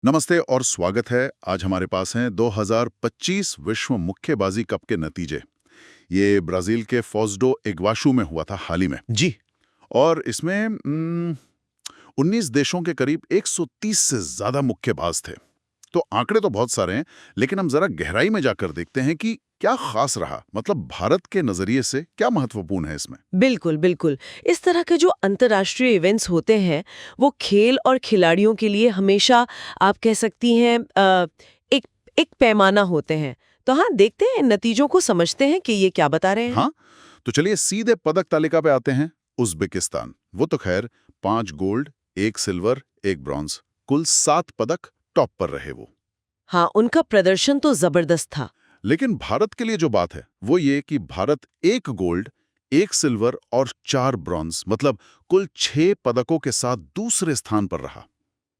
नमस्ते और स्वागत है। आज हमारे पास हैं 2025 विश्व मुक्केबाजी कप के नतीजे। ये ब्राजील के फोज डो इग्वाशू में हुआ था हाल ही में। जी। और इसमें 19 देशों के करीब 130 से ज्यादा मुक्केबाज थे। तो आंकड़े तो बहुत सारे हैं, लेकिन हम जरा गहराई में जाकर देखते हैं कि क्या खास रहा, मतलब भारत के नजरिए से क्या महत्वपूर्ण है इसमें। बिल्कुल बिल्कुल। इस तरह के जो अंतर्राष्ट्रीय इवेंट्स होते हैं वो खेल और खिलाड़ियों के लिए हमेशा आप कह सकती हैं एक एक पैमाना होते हैं। तो हाँ, देखते हैं नतीजों को, समझते हैं कि ये क्या बता रहे हैं। हाँ, तो चलिए सीधे पदक तालिका पे आते हैं। उज्बेकिस्तान, वो तो खैर 5 गोल्ड, 1 सिल्वर, 1 ब्रॉन्ज, कुल 7 पदक टॉप पर रहे वो। हाँ, उनका प्रदर्शन तो जबरदस्त था। लेकिन भारत के लिए जो बात है वो ये कि भारत 1 गोल्ड, 1 सिल्वर और 4 ब्रॉन्ज, मतलब कुल 6 पदकों के साथ दूसरे स्थान पर रहा।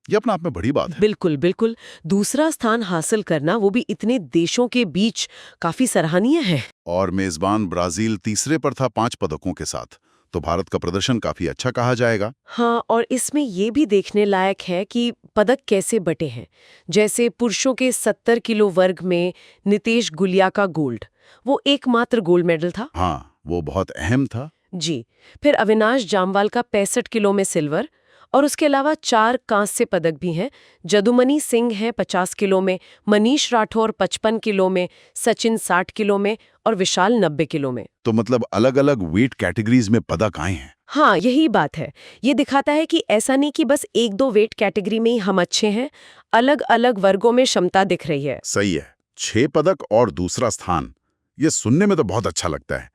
ये अपने आप में बड़ी बात है। बिल्कुल बिल्कुल। दूसरा स्थान हासिल करना, वो भी इतने देशों के बीच, काफी सराहनीय है। और मेजबान ब्राजील तीसरे पर था 5 पदकों के साथ। तो भारत का प्रदर्शन काफी अच्छा कहा जाएगा। हाँ, और इसमें ये भी देखने लायक है कि पदक कैसे बटे हैं। जैसे पुरुषों के 70 किलो वर्ग में नितेश गुलिया का गोल्ड, वो एकमात्र गोल्ड मेडल था। हाँ, वो बहुत अहम था। जी। फिर अविनाश जामवाल का 65 किलो में सिल्वर, और उसके अलावा 4 कांस्य पदक भी हैं। जदुमनी सिंह हैं 50 किलो में, मनीष राठौर 55 किलो में, सचिन 60 किलो में और विशाल 90 किलो में। तो मतलब अलग अलग वेट कैटेगरीज में पदक आए हैं। हाँ, यही बात है। ये दिखाता है कि ऐसा नहीं कि बस 1-2 वेट कैटेगरी में ही हम अच्छे हैं, अलग अलग वर्गों में क्षमता दिख रही है। सही है, 6 पदक और दूसरा स्थान, ये सुनने में तो बहुत अच्छा लगता है।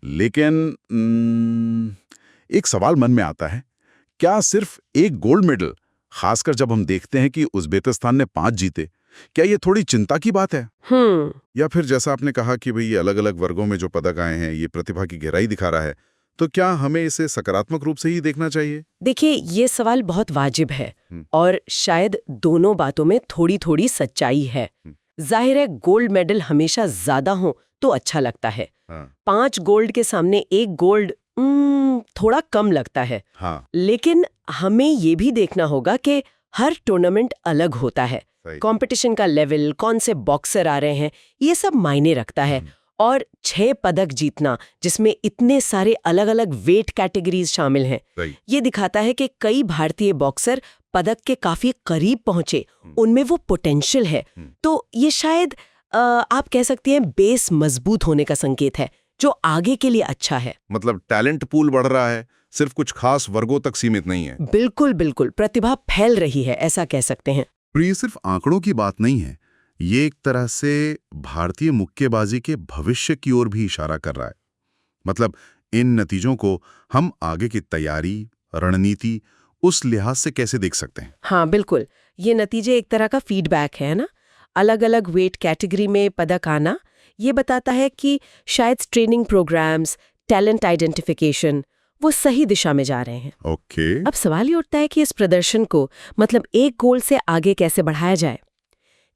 लेकिन एक सवाल मन में आता है, क्या सिर्फ एक गोल्ड मेडल, खासकर जब हम देखते हैं कि उज्बेकिस्तान ने 5 जीते, क्या ये थोड़ी चिंता की बात है? या फिर जैसा आपने कहा कि भाई ये अलग अलग वर्गों में जो पदक आए हैं ये प्रतिभा की गहराई दिखा रहा है, तो क्या हमें इसे सकारात्मक रूप से ही देखना चाहिए? देखिए, ये सवाल बहुत वाजिब है और शायद दोनों बातों में थोड़ी थोड़ी सच्चाई है। जाहिर है, गोल्ड मेडल हमेशा ज्यादा हो तो अच्छा लगता है। हाँ। 5 गोल्ड के सामने 1 गोल्ड थोड़ा कम लगता है। हाँ। लेकिन हमें ये भी देखना होगा कि हर टूर्नामेंट अलग होता है। सही। कंपटीशन का लेवल, कौन से बॉक्सर आ रहे हैं, ये सब मायने रखता है। और 6 पदक जीतना, जिसमें इतने सारे अलग अलग वेट कैटेगरीज शामिल हैं, सही। ये दिखाता है कि कई भारतीय बॉक्सर पदक के काफी करीब पहुंचे, उनमें वो पोटेंशियल है। तो ये शायद आप कह सकती हैं बेस मजबूत होने का संकेत है, जो आगे के लिए अच्छा है। मतलब टैलेंट पूल बढ़ रहा है, सिर्फ कुछ खास वर्गों तक सीमित नहीं है। बिल्कुल बिल्कुल, प्रतिभा फैल रही है, ऐसा कह सकते हैं। पर ये सिर्फ आंकड़ों की बात नहीं है, ये एक तरह से भारतीय मुक्केबाजी के भविष्य की ओर भी इशारा कर रहा है। मतलब इन नतीजों को हम आगे की तैयारी, रणनीति, उस लिहाज से कैसे देख सकते हैं? हाँ बिल्कुल, ये नतीजे एक तरह का फीडबैक है ना। अलग अलग वेट कैटेगरी में पदक आना, ये बताता है कि शायद ट्रेनिंग प्रोग्राम्स, टैलेंट आइडेंटिफिकेशन, वो सही दिशा में जा रहे हैं। ओके। अब सवाल ये उठता है कि इस प्रदर्शन को, मतलब एक गोल से आगे कैसे बढ़ाया जाए।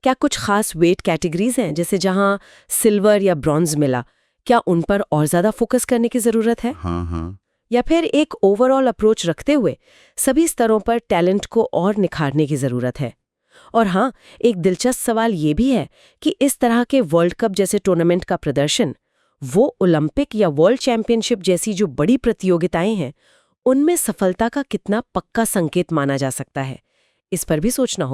क्या कुछ खास वेट कैटेगरीज हैं, जैसे जहां सिल्वर या ब्रॉन्ज मिला, क्या उन पर और ज्यादा फोकस करने की जरूरत है? हाँ हाँ। या फिर एक ओवरऑल अप्रोच रखते हुए सभी स्तरों पर टैलेंट को और निखारने की जरूरत है? और हाँ, एक दिलचस्प सवाल ये भी है कि इस तरह के वर्ल्ड कप जैसे टूर्नामेंट का प्रदर्शन, वो ओलंपिक या वर्ल्ड चैंपियनशिप जैसी जो बड़ी प्रतियोगिताएं हैं, उनमें सफलता का कितना पक्का संकेत माना जा सकता है? इस पर भी सोचना होगा।